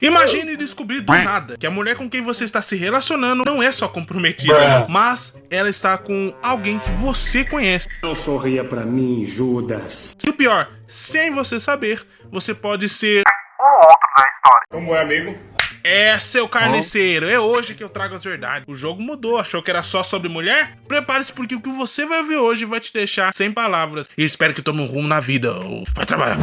Imagine descobrir do nada que a mulher com quem você está se relacionando não é só comprometida, mas ela está com alguém que você conhece. Não sorria pra mim, Judas. E o pior, sem você saber, você pode ser o outro da história. Como é, amigo? É, seu carniceiro, é hoje que eu trago as verdades. O jogo mudou, achou que era só sobre mulher? Prepare-se porque o que você vai ver hoje vai te deixar sem palavras. E espero que tome um rumo na vida. Vai trabalhar.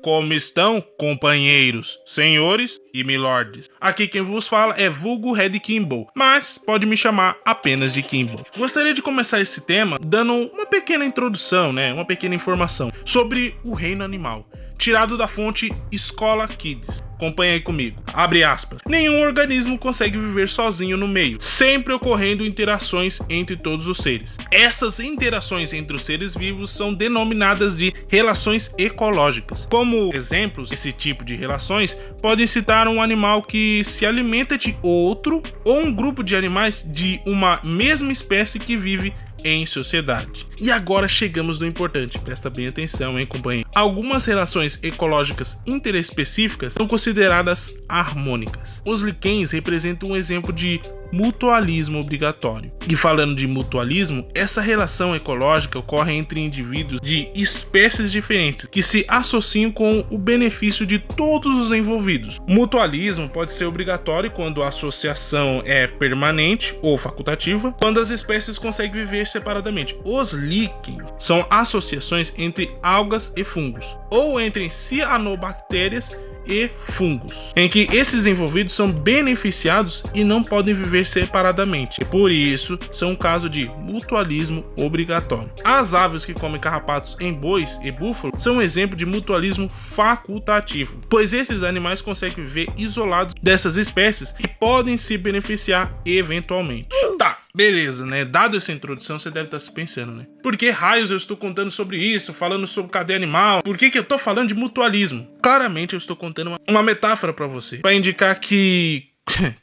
Como estão, companheiros, senhores e milordes? Aqui quem vos fala é vulgo Red Kimball, mas pode me chamar apenas de Kimball. Gostaria de começar esse tema dando uma pequena introdução, uma pequena informação sobre o reino animal, tirado da fonte Escola Kids. Acompanha aí comigo. Abre aspas. Nenhum organismo consegue viver sozinho no meio, sempre ocorrendo interações entre todos os seres. Essas interações entre os seres vivos são denominadas de relações ecológicas. Como exemplos desse tipo de relações, podem citar um animal que se alimenta de outro ou um grupo de animais de uma mesma espécie que vive em sociedade. E agora chegamos no importante, presta bem atenção, hein, companheiro. Algumas relações ecológicas interespecíficas são consideradas harmônicas. Os líquens representam um exemplo de mutualismo obrigatório. E falando de mutualismo, essa relação ecológica ocorre entre indivíduos de espécies diferentes que se associam com o benefício de todos os envolvidos. Mutualismo pode ser obrigatório quando a associação é permanente ou facultativa, quando as espécies conseguem viver separadamente. Os líquens são associações entre algas e fungos, ou entre cianobactérias e fungos, em que esses envolvidos são beneficiados e não podem viver separadamente. E por isso, são um caso de mutualismo obrigatório. As aves que comem carrapatos em bois e búfalos são um exemplo de mutualismo facultativo, pois esses animais conseguem viver isolados dessas espécies e podem se beneficiar eventualmente. Tá. Beleza, Dado essa introdução, você deve estar se pensando, Por que raios eu estou contando sobre isso, falando sobre cadeia animal? Por que eu estou falando de mutualismo? Claramente eu estou contando uma metáfora para você, para indicar que...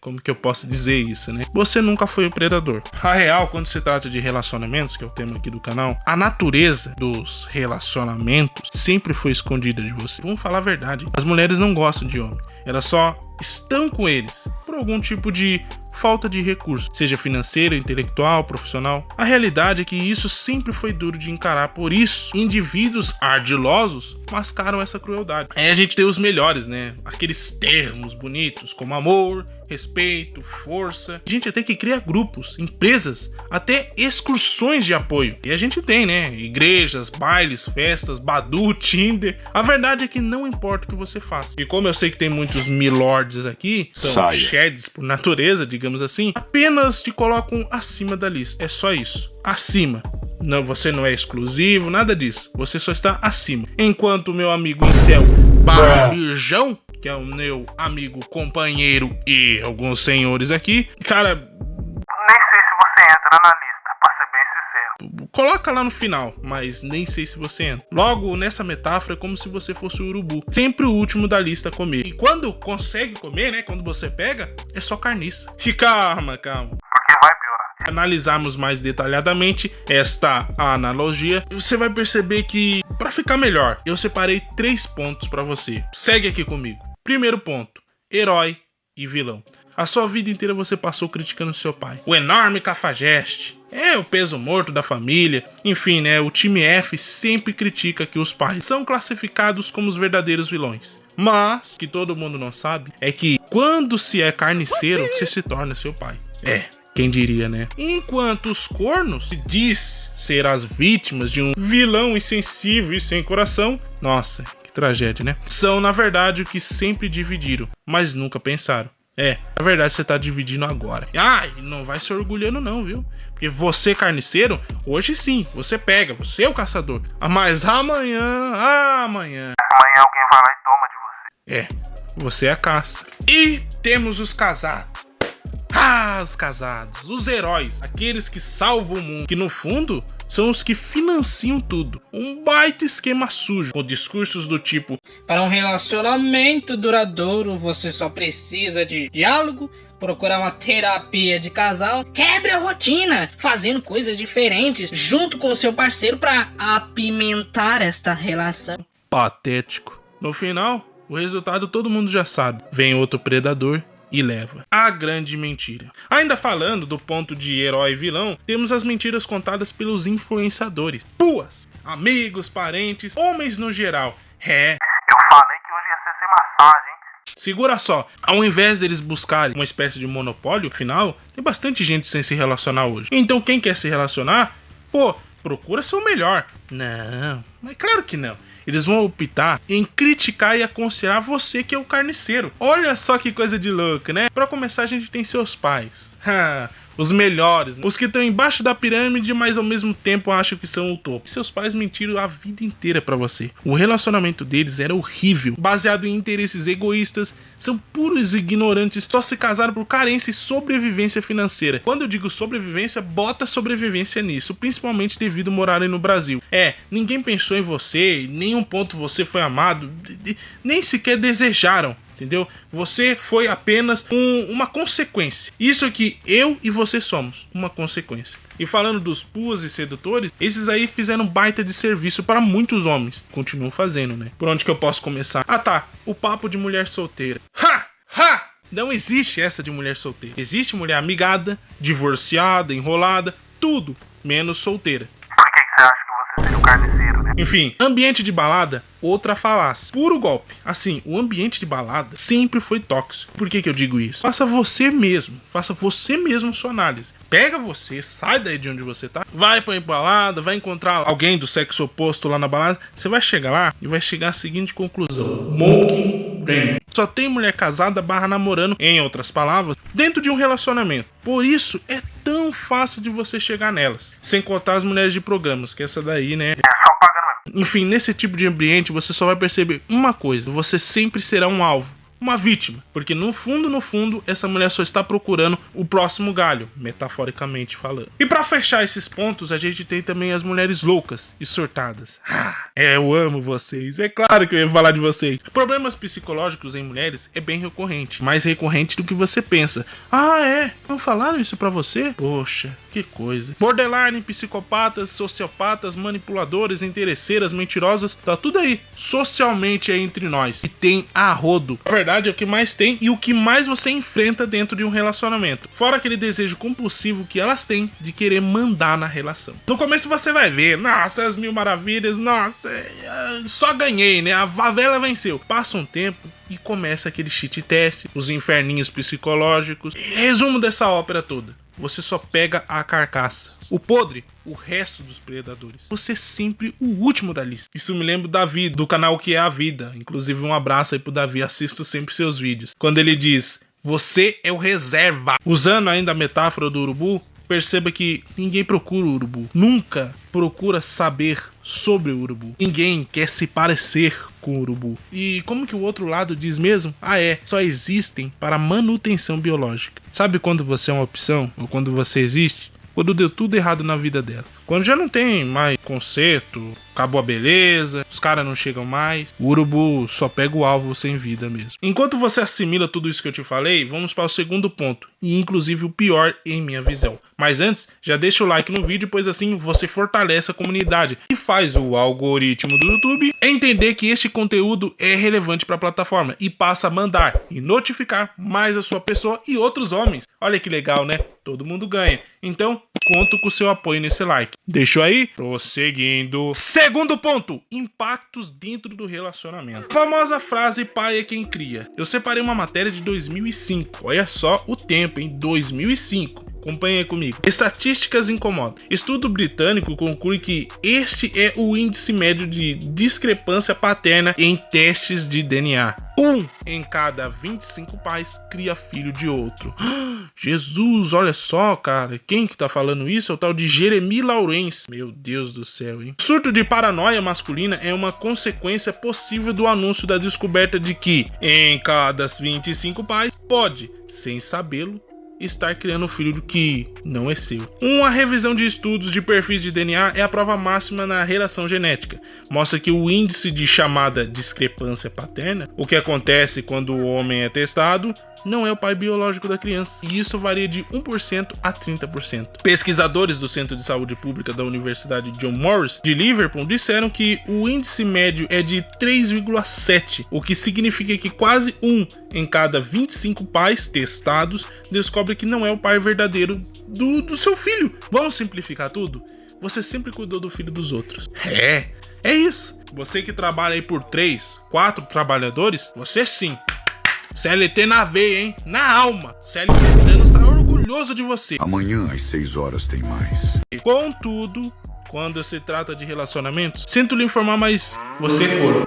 Como que eu posso dizer isso, Você nunca foi o predador. A real, quando se trata de relacionamentos, que é o tema aqui do canal, a natureza dos relacionamentos sempre foi escondida de você. Vamos falar a verdade. As mulheres não gostam de homem. Elas só estão com eles por algum tipo de falta de recurso, seja financeiro, intelectual, profissional. A realidade é que isso sempre foi duro de encarar, por isso, indivíduos ardilosos mascaram essa crueldade. Aí a gente tem os melhores, Aqueles termos bonitos como amor, respeito, força. A gente até que cria grupos, empresas, até excursões de apoio. E a gente tem, igrejas, bailes, festas, Badu, Tinder. A verdade é que não importa o que você faça. E como eu sei que tem muitos milords aqui, são sheds por natureza, digamos assim, apenas te colocam acima da lista. É só isso. Acima. Não, você não é exclusivo, nada disso. Você só está acima. Enquanto o meu amigo Incel Barrijão, que é o meu amigo, companheiro e alguns senhores aqui, cara... Nem sei se você entra na lista, pra ser bem sincero. Coloca lá no final, mas nem sei se você entra. Logo, nessa metáfora, é como se você fosse o urubu. Sempre o último da lista a comer. E quando consegue comer, quando você pega, é só carniça. E calma. Porque vai piorar. Analisarmos mais detalhadamente esta analogia, você vai perceber que, para ficar melhor, eu separei 3 pontos para você. Segue aqui comigo. Primeiro ponto, herói e vilão. A sua vida inteira você passou criticando seu pai. O enorme cafajeste. O peso morto da família. Enfim, o time F sempre critica que os pais são classificados como os verdadeiros vilões. Mas, que todo mundo não sabe, é que quando se é carniceiro, você se torna seu pai. Quem diria, Enquanto os cornos se diz ser as vítimas de um vilão insensível e sem coração, nossa, que tragédia, são na verdade o que sempre dividiram, mas nunca pensaram. Na verdade você tá dividindo agora. Não vai se orgulhando não, viu? Porque você, carniceiro, hoje sim, você pega, você é o caçador. Mas amanhã Amanhã alguém vai lá e toma de você. Você é a caça. E temos os casados. Os casados, os heróis, aqueles que salvam o mundo, que no fundo são os que financiam tudo. Um baita esquema sujo, com discursos do tipo: para um relacionamento duradouro, você só precisa de diálogo, procurar uma terapia de casal, quebre a rotina, fazendo coisas diferentes junto com o seu parceiro para apimentar esta relação. Patético. No final, O resultado todo mundo já sabe. Vem outro predador e leva. A grande mentira. Ainda falando do ponto de herói e vilão, temos as mentiras contadas pelos influenciadores. Puas, amigos, parentes, homens no geral. Eu falei que hoje ia ser sem massagem, hein? Segura só, ao invés deles buscarem uma espécie de monopólio final, tem bastante gente sem se relacionar hoje. Então quem quer se relacionar, procura ser o melhor. Não, mas claro que não. Eles vão optar em criticar e aconselhar você que é o carniceiro. Olha só que coisa de louco, né? Pra começar, a gente tem seus pais. Os melhores, né? Os que estão embaixo da pirâmide, mas ao mesmo tempo acham que são o topo. Seus pais mentiram a vida inteira pra você. O relacionamento deles era horrível, baseado em interesses egoístas, são puros ignorantes, só se casaram por carência e sobrevivência financeira. Quando eu digo sobrevivência, bota sobrevivência nisso, principalmente devido a morarem no Brasil. Ninguém pensou em você, em nenhum ponto você foi amado, nem sequer desejaram. Entendeu? Você foi apenas uma consequência. Isso aqui, eu e você somos uma consequência. E falando dos puas e sedutores, esses aí fizeram baita de serviço para muitos homens. Continuam fazendo, né? Por onde que eu posso começar? O papo de mulher solteira. Não existe essa de mulher solteira. Existe mulher amigada, divorciada, enrolada, tudo menos solteira. Por que você acha que você seria o carniceiro, né? Enfim, ambiente de balada, outra falácia. Puro golpe. Assim, o ambiente de balada sempre foi tóxico. Por que eu digo isso? Faça você mesmo sua análise. Pega você, sai daí de onde você tá, vai pra balada, vai encontrar alguém do sexo oposto lá na balada. Você vai chegar lá e vai chegar à seguinte conclusão: Smoking Range. Só tem mulher casada / namorando, em outras palavras, dentro de um relacionamento. Por isso, é tão fácil de você chegar nelas. Sem contar as mulheres de programas, que essa daí, né? É só pagando mesmo. Enfim, nesse tipo de ambiente, você só vai perceber uma coisa: você sempre será um alvo, uma vítima, porque no fundo, essa mulher só está procurando o próximo galho, metaforicamente falando. E pra fechar esses pontos, a gente tem também as mulheres loucas e surtadas. Eu amo vocês, é claro que eu ia falar de vocês. Problemas psicológicos em mulheres é bem recorrente, mais recorrente do que você pensa. Não falaram isso pra você? Poxa, que coisa. Borderline, psicopatas, sociopatas, manipuladores, interesseiras, mentirosas, tá tudo aí, socialmente é entre nós. E tem a rodo. A verdade é o que mais tem e o que mais você enfrenta dentro de um relacionamento. Fora aquele desejo compulsivo que elas têm de querer mandar na relação. No começo você vai ver, nossa, as mil maravilhas, nossa, só ganhei, né? A favela venceu. Passa um tempo e começa aquele cheat test, os inferninhos psicológicos. Resumo dessa ópera toda: você só pega a carcaça. O podre, o resto dos predadores. Você é sempre o último da lista. Isso me lembra do Davi, do canal Que é a Vida. Inclusive, um abraço aí pro Davi, assisto sempre seus vídeos. Quando ele diz, você é o reserva. Usando ainda a metáfora do urubu, perceba que ninguém procura o urubu. Nunca procura saber sobre o urubu. Ninguém quer se parecer com o urubu. E como que o outro lado diz mesmo? Só existem para manutenção biológica. Sabe quando você é uma opção? Ou quando você existe? Quando deu tudo errado na vida dela. Quando já não tem mais conserto, acabou a beleza, os caras não chegam mais, o urubu só pega o alvo sem vida mesmo. Enquanto você assimila tudo isso que eu te falei, vamos para o segundo ponto, e inclusive o pior em minha visão. Mas antes, já deixa o like no vídeo, pois assim você fortalece a comunidade e faz o algoritmo do YouTube entender que este conteúdo é relevante para a plataforma e passa a mandar e notificar mais a sua pessoa e outros homens. Olha que legal, né? Todo mundo ganha. Então, conto com o seu apoio nesse like. Deixa aí? Prosseguindo. Segundo ponto: impactos dentro do relacionamento. A famosa frase pai é quem cria. Eu separei uma matéria de 2005. Olha só o tempo, hein? 2005. Acompanha aí comigo. Estatísticas incomodam. Estudo britânico conclui que este é o índice médio de discrepância paterna em testes de DNA. 1 em cada 25 pais cria filho de outro. Jesus, olha só, cara. Quem que tá falando isso é o tal de Jeremy Lawrence. Meu Deus do céu, hein? Surto de paranoia masculina é uma consequência possível do anúncio da descoberta de que em cada 25 pais pode, sem sabê-lo, estar criando um filho que não é seu. Uma revisão de estudos de perfis de DNA é a prova máxima na relação genética. Mostra que o índice de chamada discrepância paterna, o que acontece quando o homem é testado, não é o pai biológico da criança, e isso varia de 1% a 30%. Pesquisadores do Centro de Saúde Pública da Universidade John Moores de Liverpool disseram que o índice médio é de 3,7, o que significa que quase 1 em cada 25 pais testados descobre que não é o pai verdadeiro do seu filho. Vamos simplificar tudo? Você sempre cuidou do filho dos outros. É isso. Você que trabalha aí por 3, 4 trabalhadores, você sim. CLT na veia, hein? Na alma. CLT Thanos está orgulhoso de você. Amanhã às 6 horas tem mais. Contudo, quando se trata de relacionamentos, sinto lhe informar, mas você é corno.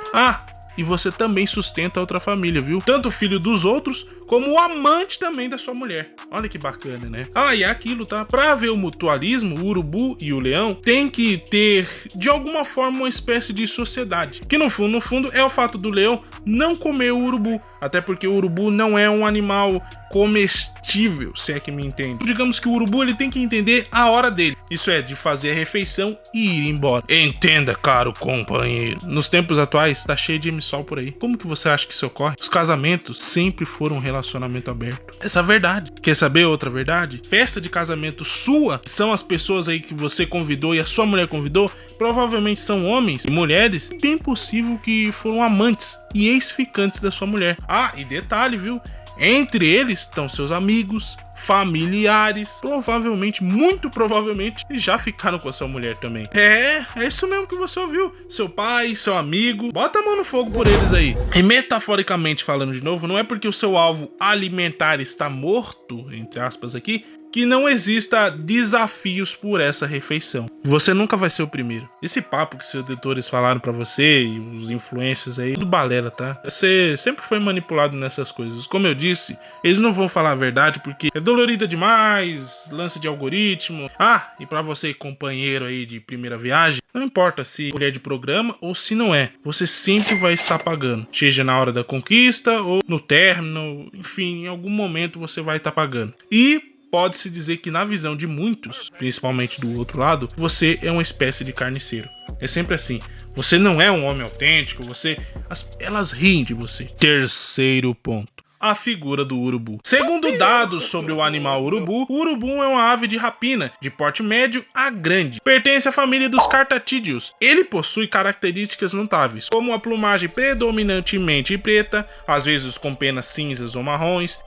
E você também sustenta outra família, viu? Tanto o filho dos outros, como o amante também da sua mulher. Olha que bacana, né? E é aquilo, tá? Pra haver o mutualismo, o urubu e o leão tem que ter, de alguma forma, uma espécie de sociedade. Que no fundo, é o fato do leão não comer o urubu. Até porque o urubu não é um animal comestível, se é que me entende. Digamos que o urubu ele tem que entender a hora dele. Isso é, de fazer a refeição e ir embora. Entenda, caro companheiro. Nos tempos atuais, tá cheio de sol por aí. Como que você acha que isso ocorre? Os casamentos sempre foram um relacionamento aberto. Essa é a verdade. Quer saber outra verdade? Festa de casamento sua, que são as pessoas aí que você convidou e a sua mulher convidou, provavelmente são homens e mulheres, bem possível que foram amantes e ex-ficantes da sua mulher. E detalhe, viu? Entre eles estão seus amigos, familiares, provavelmente, muito provavelmente, já ficaram com a sua mulher também. É isso mesmo que você ouviu. Seu pai, seu amigo, bota a mão no fogo por eles aí. E metaforicamente falando de novo, não é porque o seu alvo alimentar está morto, entre aspas aqui, que não exista desafios por essa refeição. Você nunca vai ser o primeiro. Esse papo que seus editores falaram pra você e os influencers aí, tudo balela, tá? Você sempre foi manipulado nessas coisas. Como eu disse, eles não vão falar a verdade porque é dolorida demais, lance de algoritmo. E pra você, companheiro aí de primeira viagem, não importa se mulher de programa ou se não é, você sempre vai estar pagando. Seja na hora da conquista ou no término, enfim, em algum momento você vai estar pagando. E pode-se dizer que na visão de muitos, principalmente do outro lado, você é uma espécie de carniceiro. É sempre assim. Você não é um homem autêntico, elas riem de você. Terceiro ponto. A figura do urubu. Segundo dados sobre o animal urubu, o urubu é uma ave de rapina, de porte médio a grande. Pertence à família dos cartatídeos. Ele possui características notáveis, como a plumagem predominantemente preta, às vezes com penas cinzas ou marrons.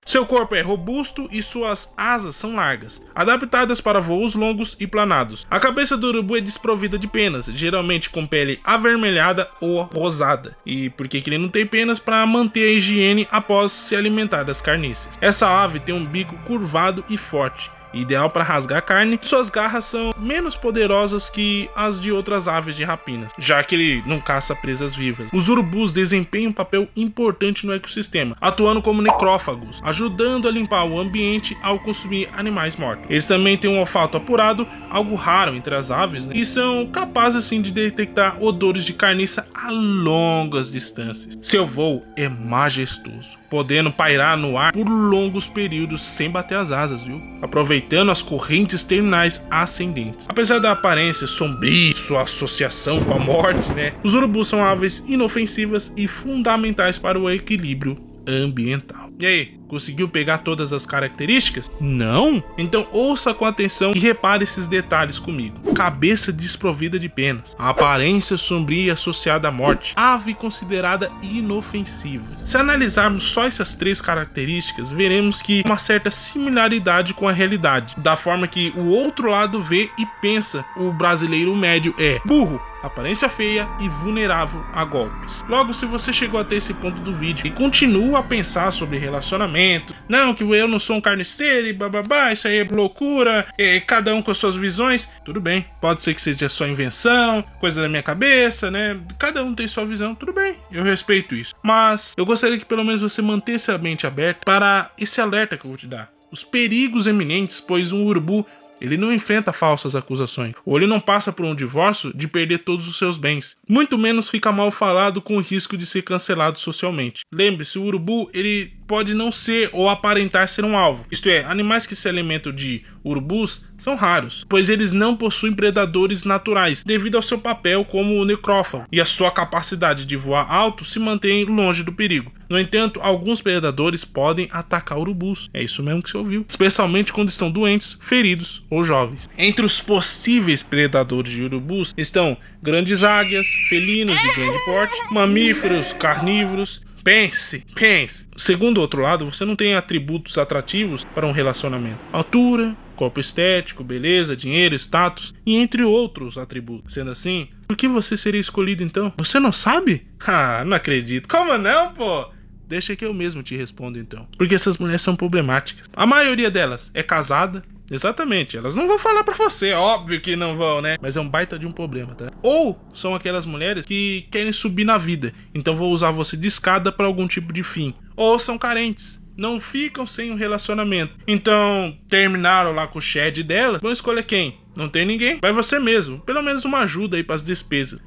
Seu corpo é robusto e suas asas são largas, adaptadas para voos longos e planados. A cabeça do urubu é desprovida de penas, geralmente com pele avermelhada ou rosada. E por que ele não tem penas? Para manter a higiene após se alimentar das carníceas. Essa ave tem um bico curvado e forte, ideal para rasgar carne. Suas garras são menos poderosas que as de outras aves de rapinas, já que ele não caça presas vivas. Os urubus desempenham um papel importante no ecossistema, atuando como necrófagos, ajudando a limpar o ambiente ao consumir animais mortos. Eles também têm um olfato apurado, algo raro entre as aves, né? E são capazes assim de detectar odores de carniça a longas distâncias. Seu voo é majestoso, podendo pairar no ar por longos períodos sem bater as asas, viu? Aproveitando as correntes terminais ascendentes. Apesar da aparência sombria, sua associação com a morte, né? Os urubus são aves inofensivas e fundamentais para o equilíbrio ambiental. E aí, conseguiu pegar todas as características? Não? Então ouça com atenção e repare esses detalhes comigo. Cabeça desprovida de penas, aparência sombria associada à morte, ave considerada inofensiva. Se analisarmos só essas 3 características, veremos que uma certa similaridade com a realidade, da forma que o outro lado vê e pensa. O brasileiro médio é burro, aparência feia e vulnerável a golpes. Logo, se você chegou até esse ponto do vídeo e continua a pensar sobre relacionamento, não, que eu não sou um carniceiro e bababá, isso aí é loucura, cada um com as suas visões, tudo bem, pode ser que seja só invenção, coisa da minha cabeça, né? Cada um tem sua visão, tudo bem, eu respeito isso. Mas eu gostaria que pelo menos você mantesse a mente aberta para esse alerta que eu vou te dar. Os perigos eminentes, pois um urubu ele não enfrenta falsas acusações, ou ele não passa por um divórcio de perder todos os seus bens. Muito menos fica mal falado com o risco de ser cancelado socialmente. Lembre-se, o urubu, ele pode não ser ou aparentar ser um alvo. Isto é, animais que se alimentam de urubus são raros, pois eles não possuem predadores naturais, devido ao seu papel como necrófago, e a sua capacidade de voar alto se mantém longe do perigo. No entanto, alguns predadores podem atacar urubus. É isso mesmo que você ouviu. Especialmente quando estão doentes, feridos ou jovens. Entre os possíveis predadores de urubus estão grandes águias, felinos de grande porte, mamíferos, carnívoros. Pense. Segundo o outro lado, você não tem atributos atrativos para um relacionamento. Altura, corpo estético, beleza, dinheiro, status e entre outros atributos. Sendo assim, por que você seria escolhido então? Você não sabe? Ah, não acredito. Como não, pô? Deixa que eu mesmo te respondo então. Porque essas mulheres são problemáticas. A maioria delas é casada. Exatamente, elas não vão falar pra você, óbvio que não vão, né? Mas é um baita de um problema, tá? Ou são aquelas mulheres que querem subir na vida, então vão usar você de escada pra algum tipo de fim. Ou são carentes, não ficam sem um relacionamento. Então, terminaram lá com o chat delas, vão escolher quem? Não tem ninguém? Vai você mesmo, pelo menos uma ajuda aí pras despesas.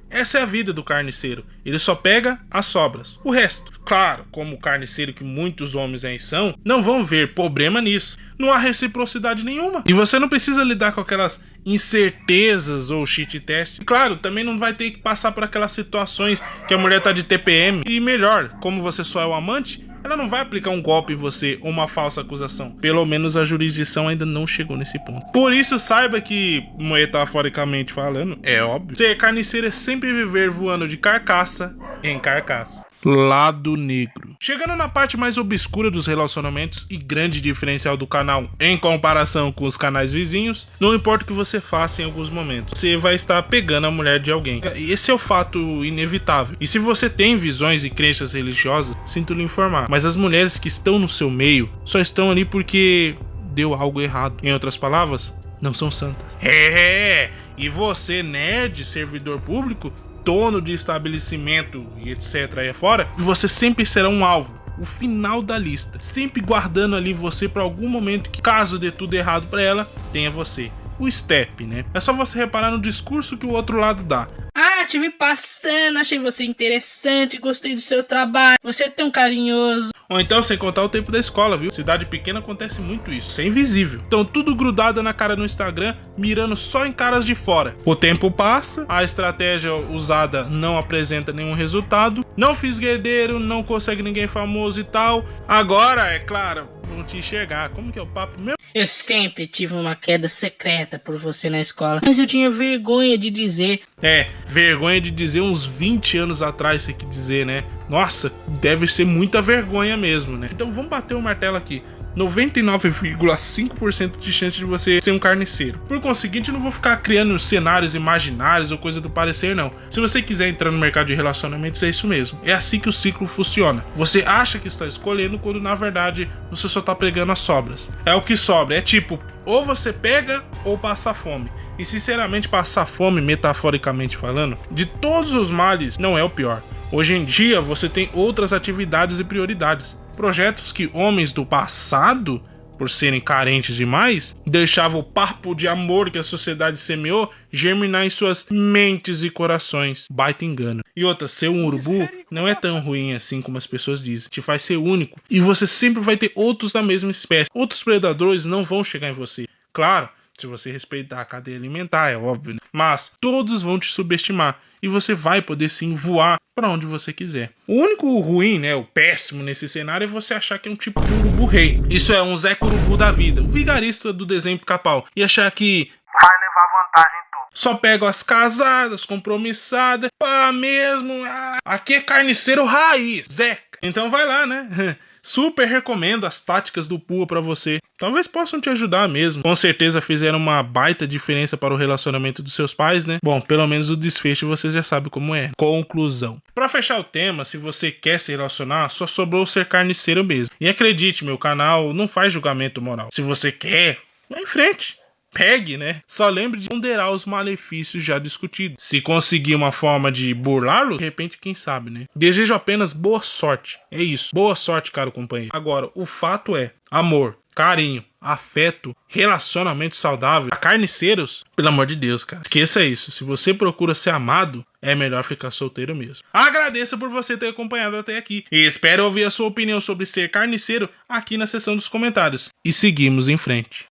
Essa é a vida do carniceiro. Ele só pega as sobras. O resto, claro, como o carniceiro que muitos homens aí são, não vão ver problema nisso. Não há reciprocidade nenhuma. E você não precisa lidar com aquelas incertezas ou cheat test. Claro, também não vai ter que passar por aquelas situações que a mulher tá de TPM. E melhor, como você só é o amante, ela não vai aplicar um golpe em você ou uma falsa acusação. Pelo menos a jurisdição ainda não chegou nesse ponto. Por isso, saiba que, metaforicamente falando, é óbvio, ser carniceiro é sempre viver voando de carcaça em carcaça. Lado negro. Chegando na parte mais obscura dos relacionamentos e grande diferencial do canal em comparação com os canais vizinhos, não importa o que você faça em alguns momentos, você vai estar pegando a mulher de alguém. Esse é o fato inevitável. E se você tem visões e crenças religiosas, sinto lhe informar. Mas as mulheres que estão no seu meio só estão ali porque deu algo errado. Em outras palavras, não são santas. E você, nerd, servidor público, dono de estabelecimento e etc. aí fora, você sempre será um alvo, o final da lista, sempre guardando ali você para algum momento que, caso dê tudo errado para ela, tenha você. O step, né? É só você reparar no discurso que o outro lado dá. Tive passando, achei você interessante, gostei do seu trabalho, você é tão carinhoso. Ou então, sem contar o tempo da escola, viu? Cidade pequena acontece muito isso. Isso é invisível. Então, tudo grudado na cara no Instagram, mirando só em caras de fora. O tempo passa, a estratégia usada não apresenta nenhum resultado. Não fiz guerreiro, não consegue ninguém famoso e tal. Agora, é claro, vão te enxergar. Como que é o papo mesmo? Eu sempre tive uma queda secreta por você na escola, mas eu tinha vergonha de dizer. Vergonha de dizer uns 20 anos atrás, você quer dizer, né? Nossa, deve ser muita vergonha mesmo, né? Então vamos bater o martelo aqui. 99,5% de chance de você ser um carniceiro. Por conseguinte, eu não vou ficar criando cenários imaginários ou coisa do parecer, não. Se você quiser entrar no mercado de relacionamentos, é isso mesmo. É assim que o ciclo funciona. Você acha que está escolhendo, quando na verdade você só está pegando as sobras. É o que sobra. É tipo, ou você pega ou passa fome. E sinceramente, passar fome, metaforicamente falando, de todos os males, não é o pior. Hoje em dia, você tem outras atividades e prioridades. Projetos que homens do passado, por serem carentes demais, deixavam o papo de amor que a sociedade semeou germinar em suas mentes e corações. Baita engano. E outra, ser um urubu não é tão ruim assim como as pessoas dizem. Te faz ser único. E você sempre vai ter outros da mesma espécie. Outros predadores não vão chegar em você. Claro, se você respeitar a cadeia alimentar, é óbvio, né? Mas todos vão te subestimar e você vai poder sim voar para onde você quiser. O único ruim, né, o péssimo nesse cenário é você achar que é um tipo de urubu rei. Isso é um Zé Urubu da vida, o vigarista do desenho Pica-Pau, e achar que vai levar vantagem em tudo. só pego as casadas, compromissadas, pá mesmo, aqui é carniceiro raiz, Zeca. Então vai lá, né? Super recomendo as táticas do Pua pra você. Talvez possam te ajudar mesmo. Com certeza fizeram uma baita diferença para o relacionamento dos seus pais, né? Bom, pelo menos o desfecho você já sabe como é. Conclusão. Pra fechar o tema, se você quer se relacionar, só sobrou ser carniceiro mesmo. E acredite, meu canal não faz julgamento moral. Se você quer, vá em frente. Pegue, né? Só lembre de ponderar os malefícios já discutidos. Se conseguir uma forma de burlá-lo, de repente, quem sabe, né? Desejo apenas boa sorte. É isso. Boa sorte, caro companheiro. Agora, o fato é, amor, carinho, afeto, relacionamento saudável, carniceiros, pelo amor de Deus, cara. Esqueça isso. Se você procura ser amado, é melhor ficar solteiro mesmo. Agradeço por você ter acompanhado até aqui e espero ouvir a sua opinião sobre ser carniceiro aqui na seção dos comentários. E seguimos em frente.